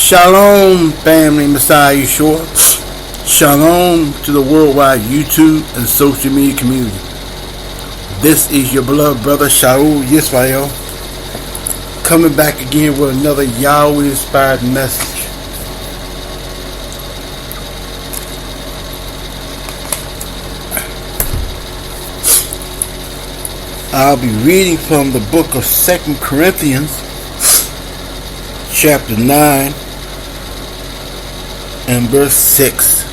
Shalom, family, Messiah Yahshua. Shalom to the worldwide YouTube and social media community. This is your beloved brother SHA'UL YAHWEH, coming back again with another Yahweh inspired message. I'll be reading from the book of 2 Corinthians chapter 9 and verse 6.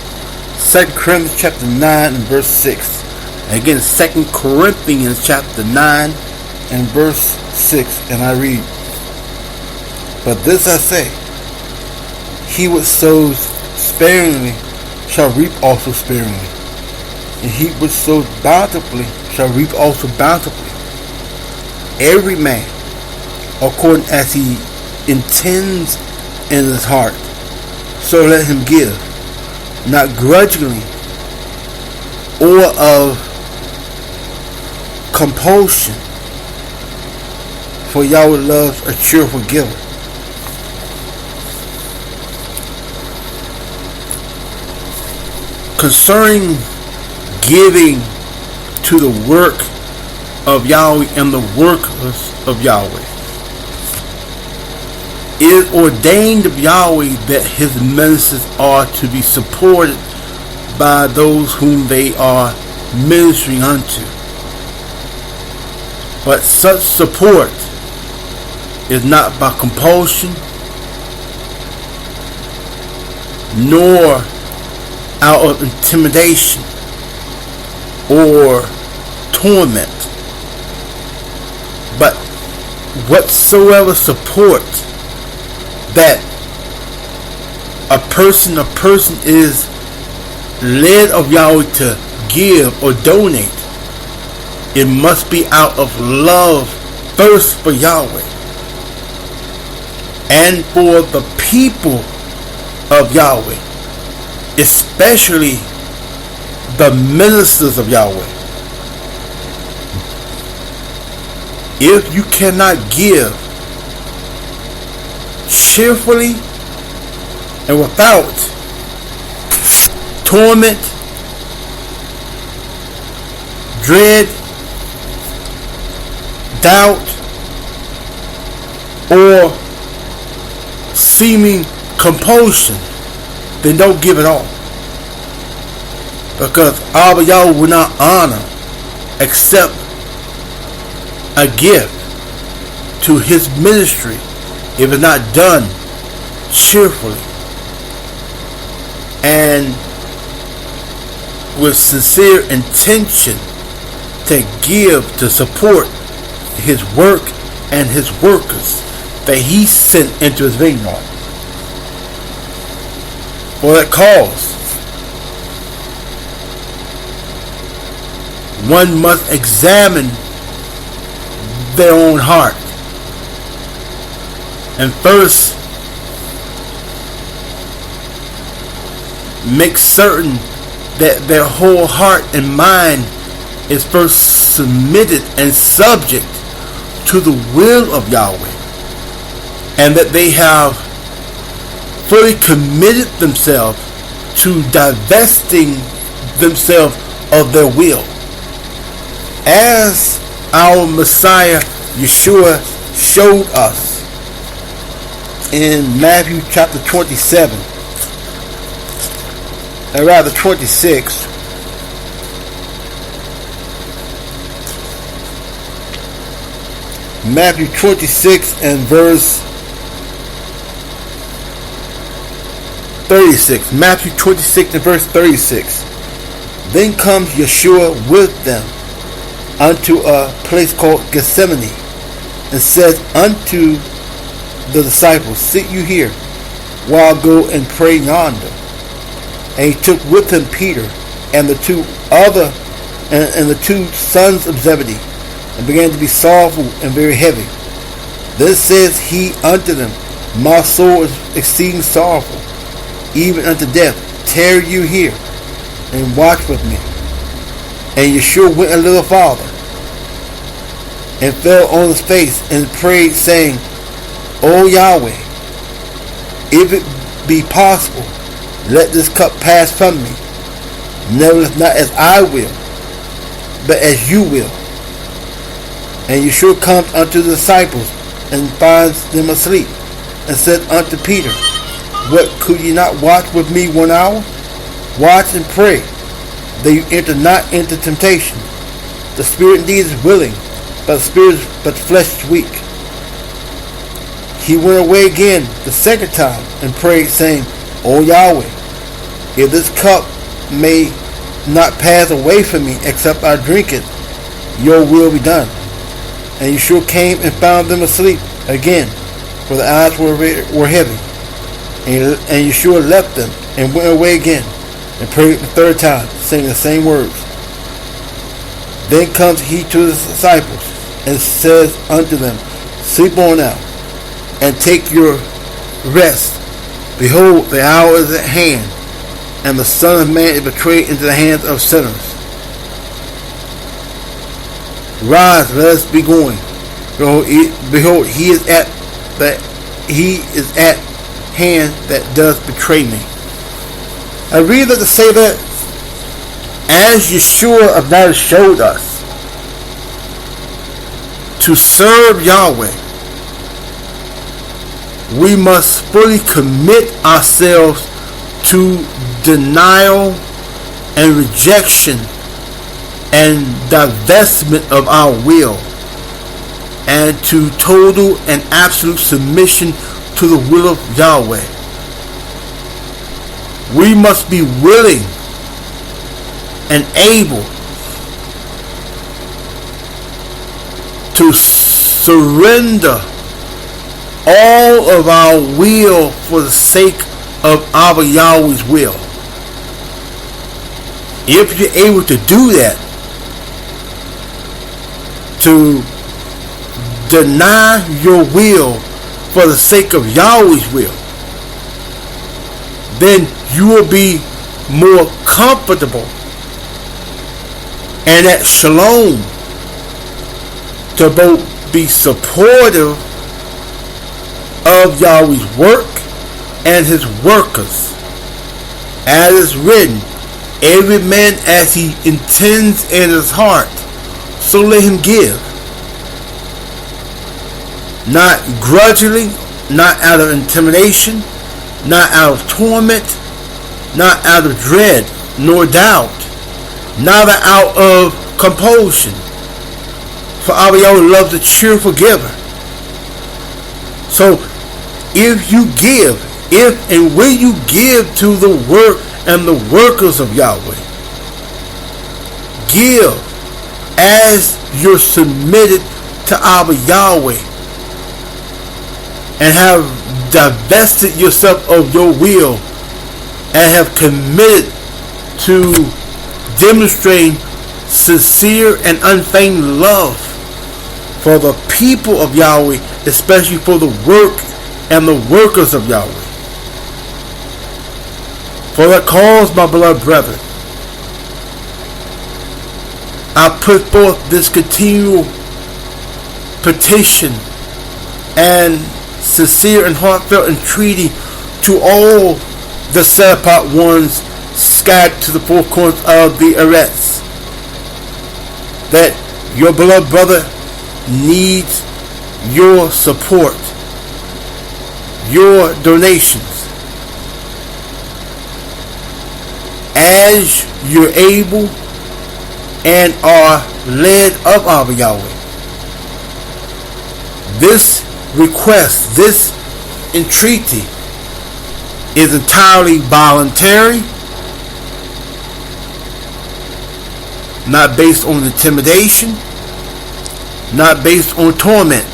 2 Corinthians chapter 9 and verse 6. Again, 2 Corinthians chapter 9 and verse 6. And I read, "But this I say, he which sows sparingly shall reap also sparingly, and he which sows bountifully shall reap also bountifully. Every man according as he intends in his heart, so let him give, not grudgingly or of compulsion, for Yahweh loves a cheerful giver." Concerning giving to the work of Yahweh and the workers of Yahweh, it is ordained of Yahweh that his ministers are to be supported by those whom they are ministering unto. But such support is not by compulsion, nor out of intimidation or torment, but whatsoever support that a person is led of Yahweh to give or donate, it must be out of love first for Yahweh and for the people of Yahweh, especially the ministers of Yahweh. If you cannot give cheerfully and without torment, dread, doubt, or seeming compulsion, then don't give it all. Because Abba Yahweh will not honor, accept a gift to his ministry if it's not done cheerfully and with sincere intention to give to support his work and his workers that he sent into his vineyard. For that cause, one must examine their own heart and first make certain that their whole heart and mind is first submitted and subject to the will of Yahweh, and that they have fully committed themselves to divesting themselves of their will, as our Messiah Yahshua showed us in Matthew chapter 27, or rather 26. Matthew 26 and verse 36. Matthew 26 and verse 36. "Then comes Yeshua with them unto a place called Gethsemane, and said unto the disciples, Sit you here, while I go and pray yonder. And he took with him Peter and the two sons of Zebedee, and began to be sorrowful and very heavy. Then says he unto them, My soul is exceeding sorrowful, even unto death. Tarry you here, and watch with me. And Yeshua went a little farther, and fell on his face, and prayed, saying, O Yahweh, If it be possible, let this cup pass from me. Nevertheless, not as I will, but as you will. And Yeshua comes unto the disciples, and finds them asleep, and said unto Peter, What, could ye not watch with me 1 hour? Watch and pray, that you enter not into temptation. The spirit indeed is willing, but the flesh is weak. He went away again the second time, and prayed, saying, O Yahweh, if this cup may not pass away from me, except I drink it, your will be done. And Yeshua came and found them asleep again, for the eyes were heavy. And Yeshua left them, and went away again, and prayed the third time, saying the same words. Then comes he to his disciples, and says unto them, Sleep on now, and take your rest. Behold, the hour is at hand, and the Son of Man is betrayed into the hands of sinners. Rise, let us be going. Behold, he is at hand that does betray me. I read that to say that as Yeshua of Nazareth showed us, to serve Yahweh, we must fully commit ourselves to denial and rejection and divestment of our will, and to total and absolute submission to the will of Yahweh. We must be willing and able to surrender all of our will for the sake of our Yahweh's will. If you're able to do that, to deny your will for the sake of Yahweh's will, then you will be more comfortable and at shalom to both be supportive of Yahweh's work and his workers. As is written, every man as he intends in his heart, so let him give. Not grudgingly, not out of intimidation, not out of torment, not out of dread, nor doubt, neither out of compulsion. For our Yahweh loves a cheerful giver. So, if you give, if and when you give to the work and the workers of Yahweh, give as you're submitted to our Yahweh, and have divested yourself of your will, and have committed to demonstrating sincere and unfeigned love for the people of Yahweh, especially for the work and the workers of Yahweh. For that cause, my beloved brethren, I put forth this continual petition and sincere and heartfelt entreaty to all the set apart ones scattered to the four corners of the earth, that your beloved brother needs your support, your donations, as you're able and are led of our Yahweh. This request, this entreaty is entirely voluntary, not based on intimidation, not based on torment,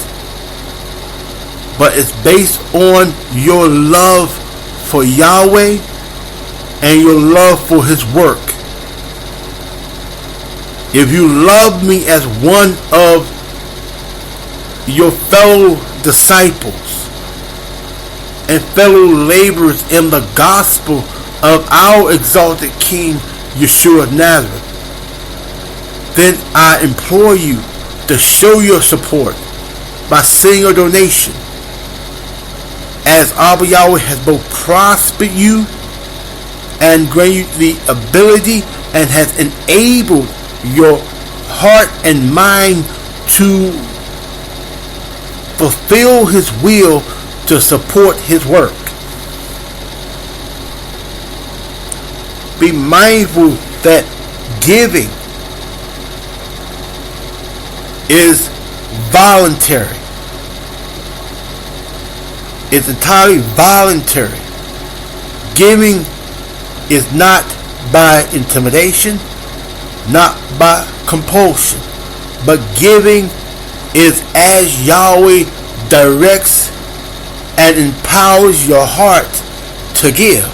but it's based on your love for Yahweh and your love for his work. If you love me as one of your fellow disciples and fellow laborers in the gospel of our exalted King Yahshua of Nazareth, then I implore you to show your support by sending a donation as Abba Yahweh has both prospered you and granted you the ability and has enabled your heart and mind to fulfill His will to support His work. Be mindful that giving is voluntary. It's entirely voluntary. Giving is not by intimidation, not by compulsion, but giving is as Yahweh directs and empowers your heart to give.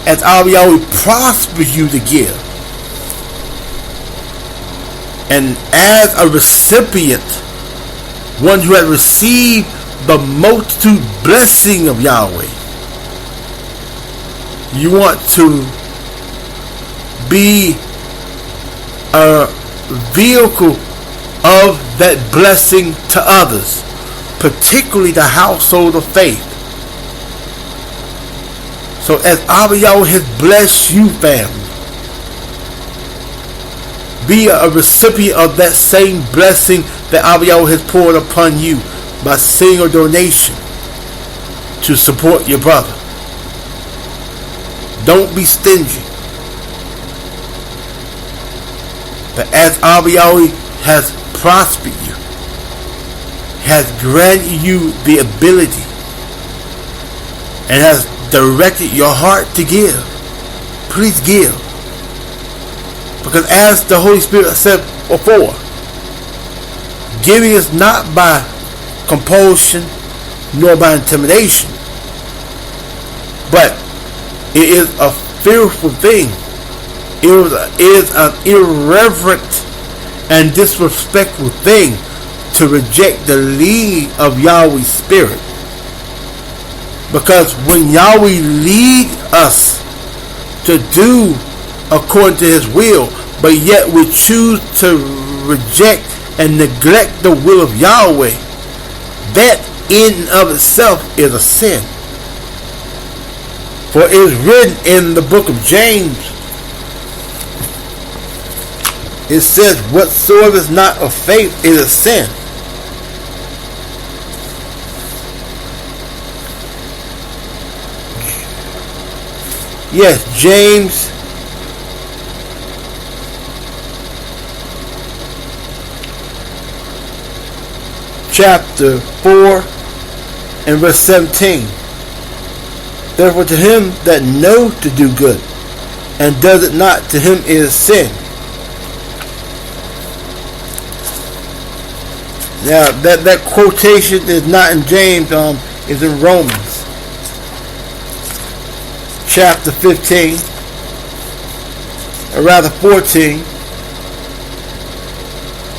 As Abba Yahweh prospers you to give. And as a recipient, one who has received the multitude blessing of Yahweh, you want to be a vehicle of that blessing to others, particularly the household of faith. So as Abba Yahweh has blessed you, family, be a recipient of that same blessing that Abba Yahweh has poured upon you by sending a donation to support your brother. Don't be stingy. But as Abba Yahweh has prospered you, has granted you the ability, and has directed your heart to give, please give. Because as the Holy Spirit said before, giving is not by compulsion nor by intimidation, but it is a fearful thing. It is an irreverent and disrespectful thing to reject the lead of Yahweh's Spirit. Because when Yahweh leads us to do according to His will, but yet we choose to reject and neglect the will of Yahweh, that in and of itself is a sin. For it is written in the book of James, it says, whatsoever is not of faith is a sin. Yes, James chapter 4 and verse 17. Therefore to him that knoweth to do good and does it not, to him is sin. Now that quotation is not in James, is in Romans chapter 15, or rather 14,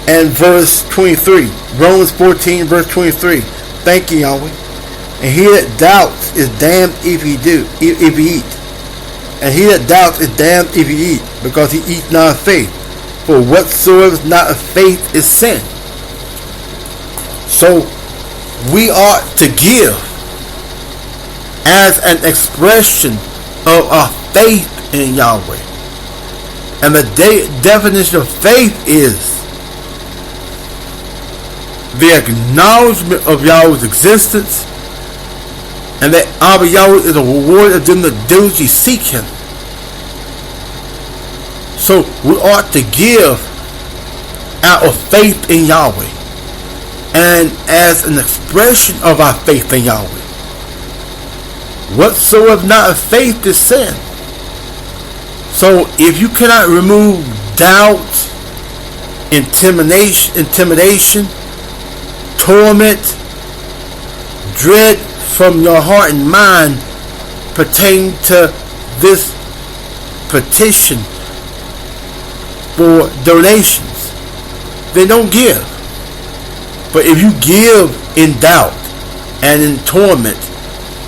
and verse 23. Romans 14 verse 23. Thank you, Yahweh. And he that doubts is damned if he eat. And he that doubts is damned if he eat, because he eats not of faith. For whatsoever is not of faith is sin. So we ought to give as an expression of our faith in Yahweh. And the definition of faith is the acknowledgement of Yahweh's existence, and that Abba Yahweh is a reward of them that diligently seek Him. So we ought to give out of faith in Yahweh, and as an expression of our faith in Yahweh. Whatsoever not of faith is sin. So if you cannot remove doubt, intimidation, torment, dread from your heart and mind pertaining to this petition for donations, then don't give. But if you give in doubt and in torment,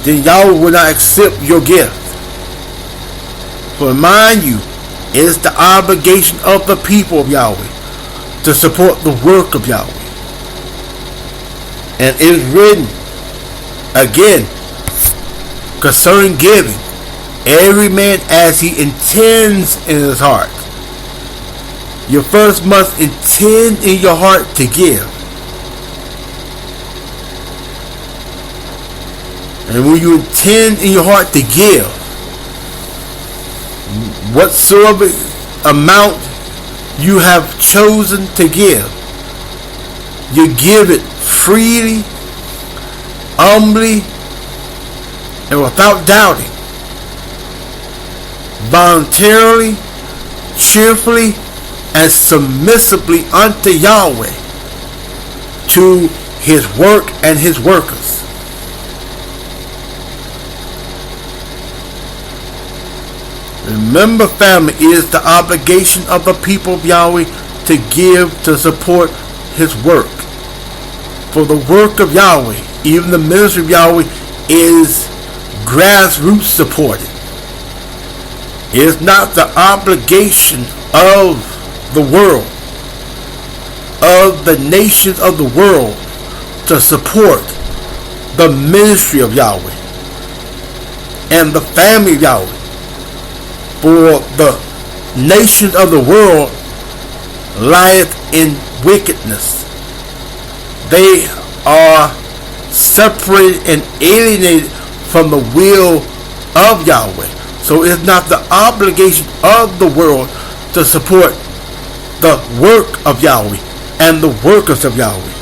then Yahweh will not accept your gift. For mind you, it is the obligation of the people of Yahweh to support the work of Yahweh. And it is written, Again, concerning giving, every man as he intends in his heart. You first must intend in your heart to give. And when you intend in your heart to give, whatsoever amount you have chosen to give, you give it freely, humbly, and without doubting, voluntarily, cheerfully, and submissively unto Yahweh, to his work and his workers. Remember, family, it is the obligation of the people of Yahweh to give to support his work. For the work of Yahweh, even the ministry of Yahweh, is grassroots supported. It is not the obligation of the world, of the nations of the world, to support the ministry of Yahweh and the family of Yahweh. For the nations of the world lieth in wickedness. They are separated and alienated from the will of Yahweh. So it's not the obligation of the world to support the work of Yahweh and the workers of Yahweh.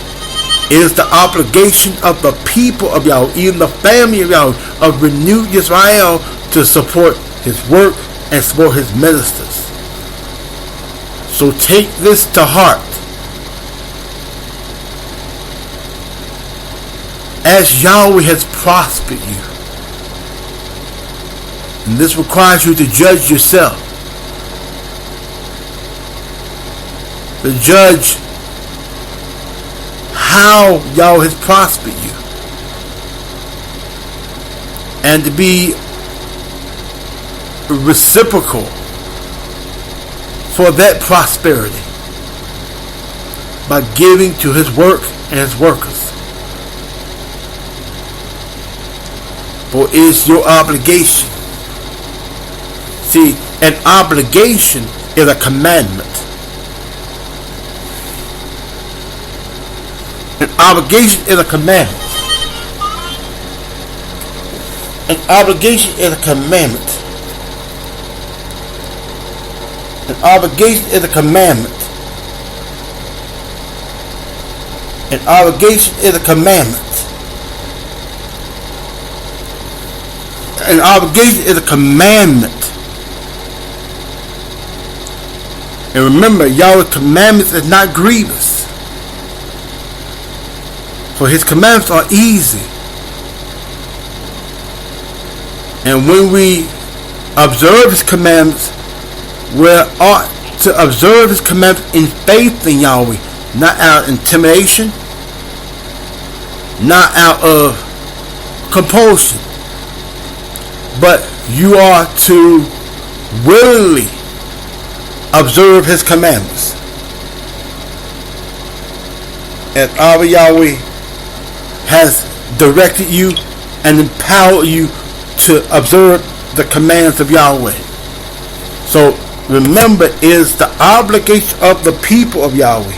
It is the obligation of the people of Yahweh, even the family of Yahweh, of renewed Israel, to support his work and support his ministers. So take this to heart. As Yahweh has prospered you, and this requires you to judge yourself, to judge how Yahweh has prospered you, and to be reciprocal for that prosperity by giving to his work and his workers. For it is your obligation. See, an obligation is a commandment. An obligation is a commandment. An obligation is a commandment. An obligation is a commandment. An obligation is a commandment. An obligation is a commandment. And remember, Yahweh's commandments is not grievous. For his commandments are easy. And when we observe his commandments, we ought to observe his commandments in faith in Yahweh, not out of intimidation, not out of compulsion, but you are to willingly observe his commandments. And our Yahweh has directed you and empowered you to observe the commands of Yahweh. So remember, it is the obligation of the people of Yahweh,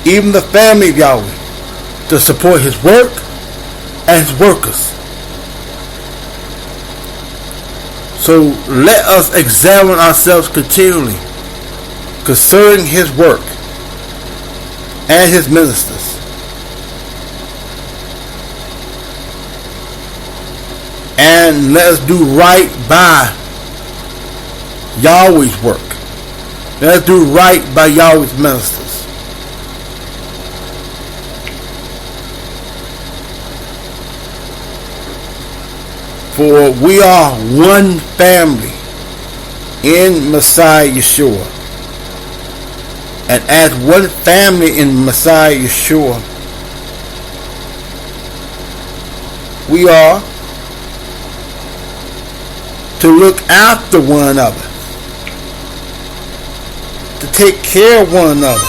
even the family of Yahweh, to support his work and his workers. So let us examine ourselves continually concerning his work and his ministers. And let us do right by Yahweh's work. Let us do right by Yahweh's ministers. For we are one family in Messiah Yeshua. And as one family in Messiah Yeshua, we are to look after one another, to take care of one another,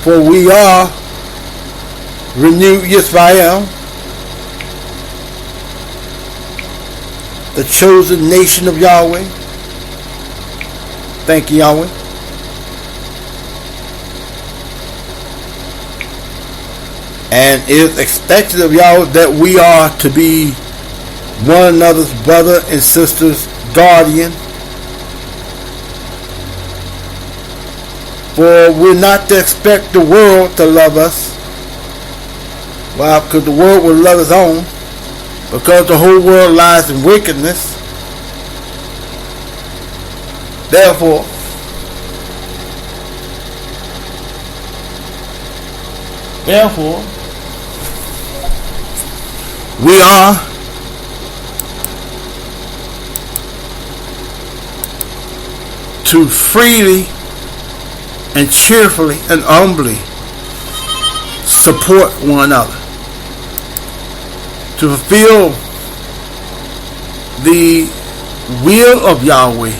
For we are renewed Yisrael, the chosen nation of Yahweh. Thank you, Yahweh. And it is expected of Yahweh that we are to be one another's brother and sister's guardian. For we're not to expect the world to love us. Why? Because the world will love its own. Because the whole world lies in wickedness. Therefore, we are to freely and cheerfully and humbly support one another, to fulfill the will of Yahweh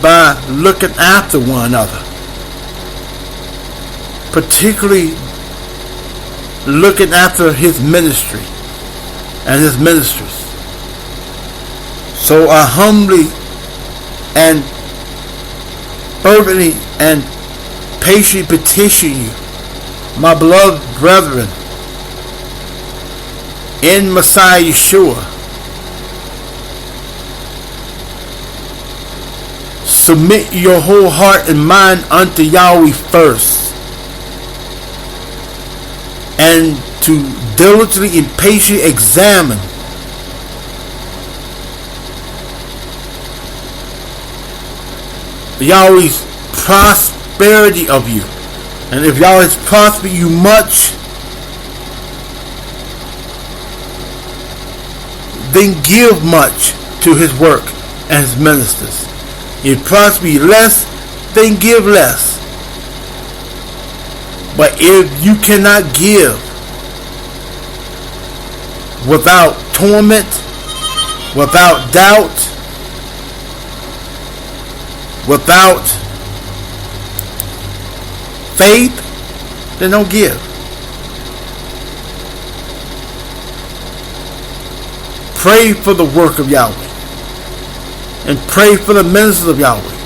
by looking after one another, particularly looking after his ministry and his ministers. So I humbly and fervently and patiently petition you, my beloved brethren, in Messiah Yeshua, submit your whole heart and mind unto Yahweh first, and to diligently and patiently examine Yahweh's prosperity of you. And if Yahweh has prospered you much, then give much to his work and his ministers. If prosper you less, then give less. But if you cannot give without torment, without doubt, without faith, then don't give. Pray for the work of Yahweh, and pray for the ministers of Yahweh.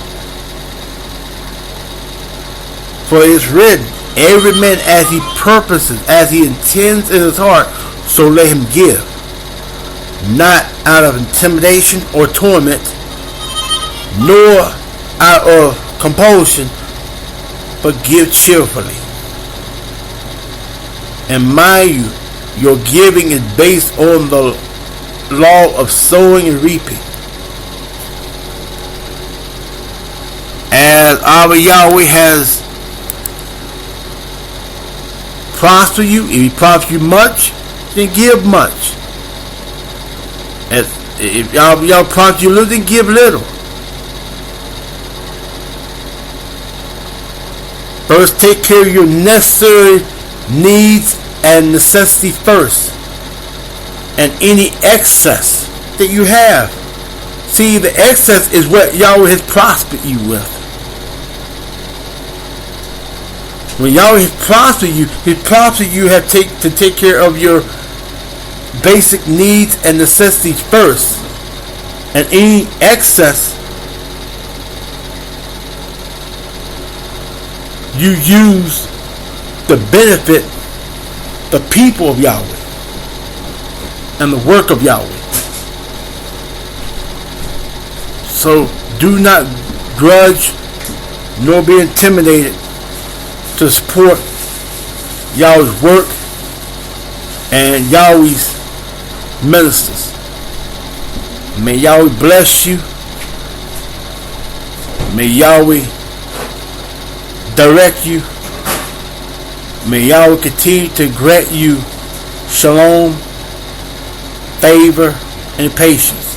For it is written, every man as he purposes, as he intends in his heart, so let him give, not out of intimidation or torment, nor out of compulsion, but give cheerfully. And mind you, your giving is based on the law of sowing and reaping. As our Yahweh has prospered you, if he prospers you much, then give much. If y'all prosper you little, then give little. First, take care of your necessary needs and necessities first. And any excess that you have. See, the excess is what Yahweh has prospered you with. When Yahweh has prospered you have to take care of your basic needs and necessities first. And any excess you use to benefit the people of Yahweh and the work of Yahweh. So do not grudge nor be intimidated to support Yahweh's work and Yahweh's ministers. May Yahweh bless you. May Yahweh direct you. May Yahweh continue to grant you shalom, favor, and patience.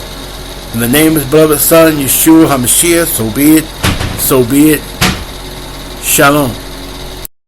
In the name of his beloved Son, Yahshua Ha MessiYAH, so be it, so be it. Shalom.